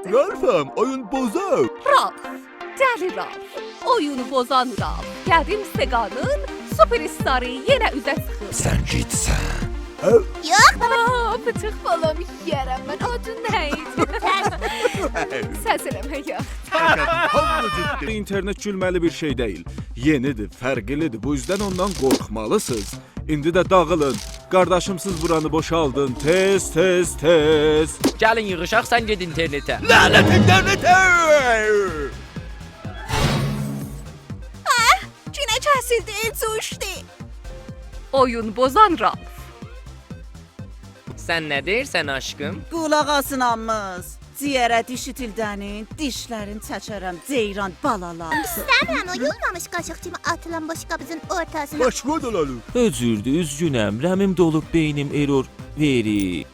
Ralph'ım, oyun bozar. Ralf, dəli Ralf, oyunu bozan Ralf, qədim Seqanın süperstarı yenə üzə çıxır. Sen gitsen. Yox, Pıçıq balam yiyərəm mən, adın nə idi? Səs eləmə yox. İnternet gülməli bir şey deyil. Yenidir, fərqlidir. Bu yüzden ondan qorxmalısınız. İndi də dağılın. Qardaşımsız buranı boşaldın. Tez, tez, tez. Gəlin yığışaq, sən ged internetə. Lanet internete! Cinə kəsildi, elçi uçdu. Oyun bozan Ralf. Sən nə deyirsən aşkım? Qulaq asın ammız. Ciyərə dişi tildənin, dişlərin çəkərəm ceyran balalar. İstəmirəm o yulmamış qaşıq kimi atılan boş qabızın ortasına. Başka odaları. Özürdü, üzgünəm, rəmim dolub beynim error verir.